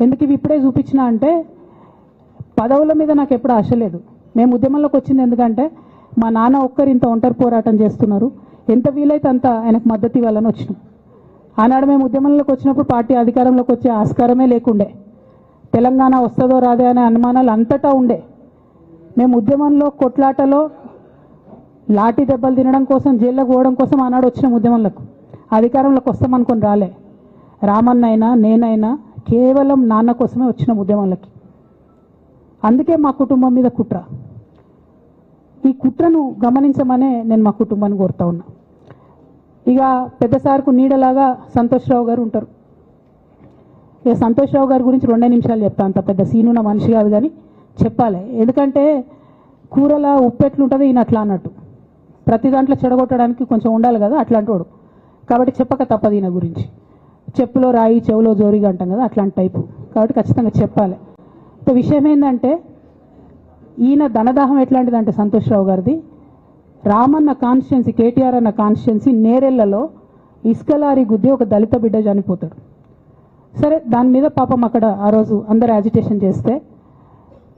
ఎందుకు ఇవి ఇప్పుడే చూపించినా అంటే పదవుల మీద నాకు ఎప్పుడు ఆశ లేదు. మేము ఉద్యమంలోకి వచ్చింది ఎందుకంటే మా నాన్న ఒక్కరు ఇంత ఒంటరి పోరాటం చేస్తున్నారు, ఎంత వీలైతే అంత ఆయనకు మద్దతు ఇవ్వాలని వచ్చినాం. ఆనాడు మేము ఉద్యమంలోకి వచ్చినప్పుడు పార్టీ అధికారంలోకి వచ్చే ఆస్కారమే లేకుండే. తెలంగాణ వస్తుందో రాదే అనే అనుమానాలు అంతటా ఉండే. మేము ఉద్యమంలో కొట్లాటలో లాఠీ దెబ్బలు తినడం కోసం, జైల్లోకి పోవడం కోసం ఆనాడు వచ్చినాం ఉద్యమంలోకి. అధికారంలోకి వస్తామనుకొని రాలే. రామన్నైనా నేనైనా కేవలం నాన్న కోసమే వచ్చినాం ఉద్యమంలోకి. అందుకే మా కుటుంబం మీద కుట్ర. ఈ కుట్రను గమనించమనే నేను మా కుటుంబాన్ని కోరుతా ఉన్నా. ఇక పెద్ద సార్కు నీడలాగా సంతోష్రావు గారు ఉంటారు. ఇక సంతోష్రావు గారి గురించి 2 నిమిషాలు చెప్తా. అంత పెద్ద సీనున్న మనిషి కాదు కానీ చెప్పాలి. ఎందుకంటే కూరల ఉప్పు ఎట్లుంటుంది ఈయన అట్లా అన్నట్టు, ప్రతి దాంట్లో చెడగొట్టడానికి కొంచెం ఉండాలి కదా అట్లాంటి వాడు. కాబట్టి చెప్పక తప్పదు ఈయన గురించి. చెప్పులో రాయి చెవులో జోరిగా అంటాం కదా అట్లాంటి టైపు. కాబట్టి ఖచ్చితంగా చెప్పాలి. విషయం ఏంటంటే ఈయన ధనదాహం ఎట్లాంటిదంటే సంతోష్రావు గారిది, రామన్న కాన్స్టిట్యున్సీ, కేటీఆర్ అన్న కాన్స్టిట్యున్సీ నేరెళ్లలో ఇసుకలారి గుద్ది ఒక దళిత బిడ్డ చనిపోతాడు. సరే, దాని మీద పాపం అక్కడ ఆ రోజు అందరు యాజిటేషన్ చేస్తే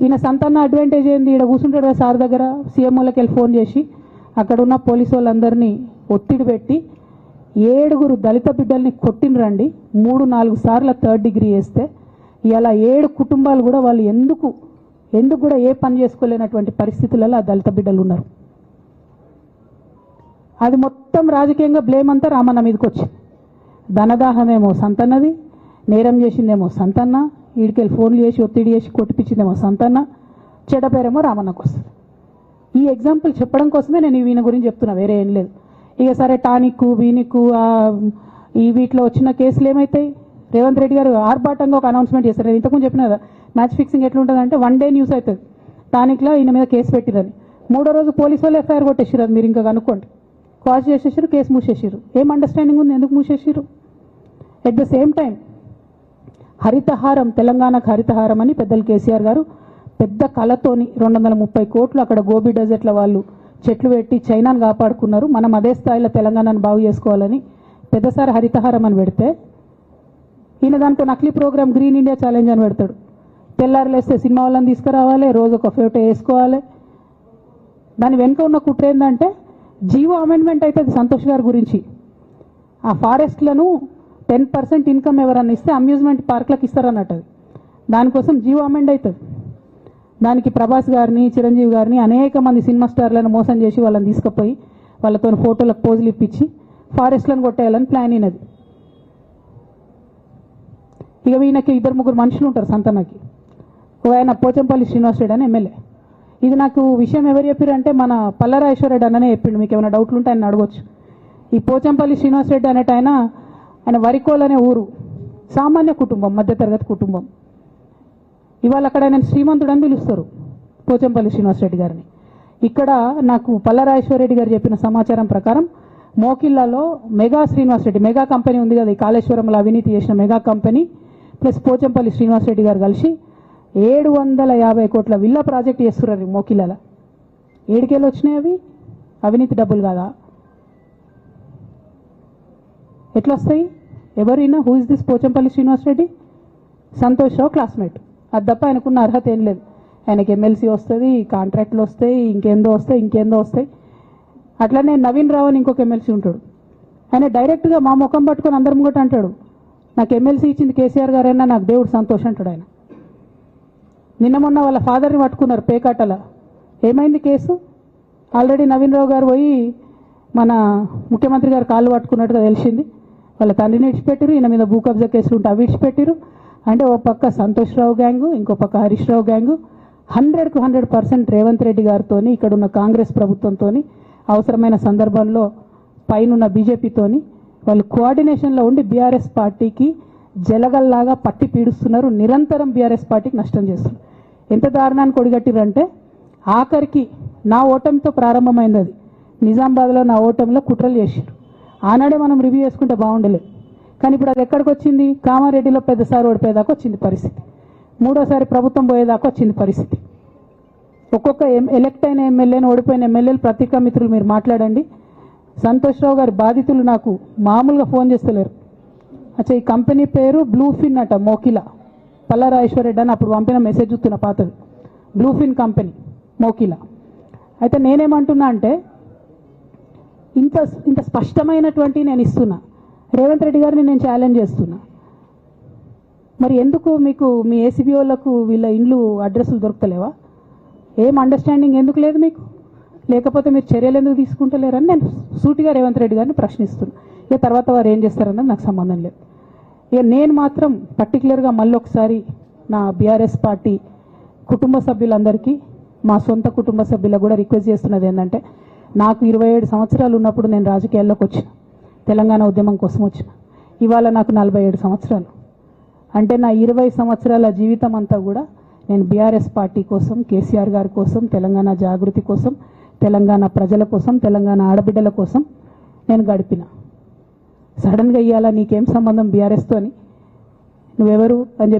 ఈయన సంతాన అడ్వాంటేజ్ ఏంది, ఈడ కూర్చుంటాడు కదా సార్ దగ్గర, సీఎంఓలకి వెళ్ళి ఫోన్ చేసి అక్కడ ఉన్న పోలీసు వాళ్ళందరినీ ఒత్తిడి పెట్టి 7 దళిత బిడ్డల్ని కొట్టినరండి. 3-4 సార్లు 3rd డిగ్రీ వేస్తే ఇలా 7 కుటుంబాలు కూడా వాళ్ళు ఎందుకు కూడా ఏ పని చేసుకోలేనటువంటి పరిస్థితులలో ఆ దళిత బిడ్డలు ఉన్నారు. అది మొత్తం రాజకీయంగా బ్లేమ్ అంతా రామన్న మీదకి వచ్చింది. ధనదాహమేమో సంతన్నది, నేరం చేసిందేమో సంతన్న, వీడికెళ్ళి ఫోన్లు చేసి ఒత్తిడి చేసి కొట్టిపించిందేమో సంతన్న, చెడ్డ పేరేమో రామన్నకు వస్తుంది. ఈ ఎగ్జాంపుల్ చెప్పడం కోసమే నేను ఈయన గురించి చెప్తున్నా, వేరే ఏం లేదు. ఇక సరే టానిక్ వీనిక్ ఈ వీటిలో వచ్చిన కేసులు ఏమవుతాయి? రేవంత్ రెడ్డి గారు ఆర్భాటంగా ఒక అనౌన్స్మెంట్ చేస్తారు. నేను ఇంతకుముందు చెప్పిన కదా మ్యాచ్ ఫిక్సింగ్ ఎట్లుంటుందంటే 1 డే న్యూస్ అవుతుంది, టానిక్లో ఈయన మీద కేసు పెట్టిరని. 3వ రోజు పోలీసు వాళ్ళు ఎఫ్ఐఆర్ కొట్టేసారు. అది మీరు ఇంకా కనుక్కోండి. కాజ్ చేసేసారు, కేసు మూసేసారు. ఏం అండర్స్టాండింగ్ ఉంది, ఎందుకు మూసేసారు? At the same time Harithaharam, తెలంగాణకు హరితహారం అని పెద్దలు కేసీఆర్ గారు పెద్ద కళతోని 230 కోట్లు అక్కడ గోబీ డెజర్ట్ల వాళ్ళు చెట్లు పెట్టి చైనాను కాపాడుకున్నారు. మనం అదే స్థాయిలో తెలంగాణను బాగు చేసుకోవాలని పెద్దసారి హరితహారం అని పెడితే ఈయన దానికి నకిలీ ప్రోగ్రామ్ గ్రీన్ ఇండియా ఛాలెంజ్ అని పెడతాడు. తెల్లారులేస్తే సినిమా వాళ్ళని తీసుకురావాలి, రోజు ఒక ఫోటో వేసుకోవాలి. దాని వెనుక ఉన్న కుట్ర ఏంటంటే జీవో అమెండ్మెంట్ అవుతుంది సంతోష్ గారి గురించి. ఆ ఫారెస్ట్లను 10% ఇన్కమ్ ఎవరన్నా ఇస్తే అమ్యూజ్మెంట్ పార్క్లకు ఇస్తారన్నట్టు. దానికోసం జీవో అమెండ్ అవుతుంది. దానికి ప్రభాస్ గారిని, చిరంజీవి గారిని, అనేక మంది సినిమా స్టార్లను మోసం చేసి వాళ్ళని తీసుకుపోయి వాళ్ళతో ఫోటోలకు పోజులు ఇప్పించి ఫారెస్ట్లను కొట్టేయాలని ప్లాన్ అయినది. ఇక ఈయనకి 2-3 మనుషులు ఉంటారు సంతనకి. ఆయన పోచంపల్లి శ్రీనివాస్ రెడ్డి అని ఎమ్మెల్యే. ఇది నాకు విషయం ఎవరు చెప్పారు అంటే మన పల్లరాజేశ్వర రెడ్డి అన్ననే చెప్పిండు. మీకు ఏమైనా డౌట్లు ఉంటే ఆయన అడగొచ్చు. ఈ పోచంపల్లి శ్రీనివాస్ రెడ్డి అనేట ఆయన వరికోల్ అనే ఊరు, సామాన్య కుటుంబం, మధ్యతరగతి కుటుంబం. ఇవాళ అక్కడ ఆయన శ్రీమంతుడు అని పిలుస్తారు పోచంపల్లి శ్రీనివాస్ రెడ్డి గారిని. ఇక్కడ నాకు పల్లరాజేశ్వర రెడ్డి గారు చెప్పిన సమాచారం ప్రకారం మోకిల్లాలో మెగా శ్రీనివాస్ రెడ్డి, మెగా కంపెనీ ఉంది కదా, ఈ కాళేశ్వరంలో అవినీతి చేసిన మెగా కంపెనీ ప్లస్ పోచంపల్లి శ్రీనివాస్ రెడ్డి గారు కలిసి 750 కోట్ల విల్లా ప్రాజెక్ట్ చేస్తున్నారు మోకిల్లాల. ఏడికేళ్ళు వచ్చినాయి అవి? అవినీతి డబ్బులు కాదా? ఎట్లా వస్తాయి? ఎవరైనా who is this Pochampally Srinivas Reddy? Santosh Rao classmate. అది తప్ప ఆయనకున్న అర్హత ఏం లేదు. ఆయనకి ఎమ్మెల్సీ వస్తుంది, కాంట్రాక్ట్లు వస్తాయి, ఇంకేందో వస్తాయి. అట్లనే నవీన్ రావు అని ఇంకొక ఎమ్మెల్సీ ఉంటాడు. ఆయన డైరెక్ట్గా మా ముఖం పట్టుకొని అందరం కూడా అంటాడు, నాకు ఎమ్మెల్సీ ఇచ్చింది కేసీఆర్ గారైనా నాకు దేవుడు సంతోషం అంటాడు ఆయన. నిన్న మొన్న వాళ్ళ ఫాదర్ని పట్టుకున్నారు పేకాటల. ఏమైంది కేసు? ఆల్రెడీ నవీన్ రావు గారు పోయి మన ముఖ్యమంత్రి గారు కాళ్ళు పట్టుకున్నట్టుగా తెలిసింది. వాళ్ళ తండ్రిని విడిచిపెట్టారు, ఈయన మీద భూ కబ్జా కేసులు ఉంటే అవి విడిచిపెట్టారు. అంటే ఓ పక్క సంతోష్ రావు గ్యాంగు, ఇంకో పక్క హరీష్ రావు గ్యాంగు 100కు 100% రేవంత్ రెడ్డి గారితో, ఇక్కడ ఉన్న కాంగ్రెస్ ప్రభుత్వంతో, అవసరమైన సందర్భంలో పైనున్న బీజేపీతోని వాళ్ళు కోఆర్డినేషన్లో ఉండి బీఆర్ఎస్ పార్టీకి జలగల్లాగా పట్టి పీడుస్తున్నారు. నిరంతరం బీఆర్ఎస్ పార్టీకి నష్టం చేస్తున్నారు. ఎంత దారుణానికి ఒడిగట్టిరంటే ఆఖరికి నా ఓటమితో ప్రారంభమైంది అది. నిజామాబాద్లో నా ఓటమిలో కుట్రలు చేశారు. ఆనాడే మనం రివ్యూ చేసుకుంటే బాగుండలేదు. కానీ ఇప్పుడు అది ఎక్కడికి వచ్చింది? కామారెడ్డిలో పెద్దసారి ఓడిపోయేదాకా వచ్చింది పరిస్థితి. 3వసారి ప్రభుత్వం పోయేదాకా వచ్చింది పరిస్థితి. ఒక్కొక్క ఎలక్ట్ అయిన ఎమ్మెల్యేను, ఓడిపోయిన ఎమ్మెల్యేలు పత్రికా మిత్రులు మీరు మాట్లాడండి. సంతోష్ రావు గారి బాధితులు నాకు మామూలుగా ఫోన్ చేస్తలేరు. అచ్చా, ఈ కంపెనీ పేరు బ్లూ ఫిన్ అట, మోకిలా పల్లా రాజేశ్వర రెడ్డి అని అప్పుడు పంపిన మెసేజ్ చూస్తున్న పాతది, బ్లూఫిన్ కంపెనీ మోకిలా. అయితే నేనేమంటున్నా అంటే ఇంత ఇంత స్పష్టమైనటువంటి నేను ఇస్తున్నా, రేవంత్ రెడ్డి గారిని నేను ఛాలెంజ్ చేస్తున్నా. మరి ఎందుకు మీకు మీ ఏసీబీ వాళ్ళకు వీళ్ళ ఇండ్లు అడ్రస్లు దొరకలేవా? ఏం అండర్స్టాండింగ్ ఎందుకు లేదు మీకు? లేకపోతే మీరు చర్యలు ఎందుకు తీసుకుంటలేరని నేను సూటిగా రేవంత్ రెడ్డి గారిని ప్రశ్నిస్తున్నా. ఇక తర్వాత వారు ఏం చేస్తారన్నది నాకు సంబంధం లేదు. ఇక నేను మాత్రం పర్టికులర్గా మళ్ళీ ఒకసారి నా బీఆర్ఎస్ పార్టీ కుటుంబ సభ్యులందరికీ, మా సొంత కుటుంబ సభ్యులకు కూడా రిక్వెస్ట్ చేస్తున్నది ఏంటంటే, నాకు 27 సంవత్సరాలు ఉన్నప్పుడు నేను రాజకీయాల్లోకి వచ్చిన, తెలంగాణ ఉద్యమం కోసం వచ్చిన. ఇవాళ నాకు 47 సంవత్సరాలు. అంటే నా 20 సంవత్సరాల జీవితం అంతా కూడా నేను బీఆర్ఎస్ పార్టీ కోసం, కేసీఆర్ గారి కోసం, తెలంగాణ జాగృతి కోసం, తెలంగాణ ప్రజల కోసం, తెలంగాణ ఆడబిడ్డల కోసం నేను గడిపిన. సడన్గా ఇవాళ నీకేం సంబంధం బీఆర్ఎస్తో అని, నువ్వెవరు అని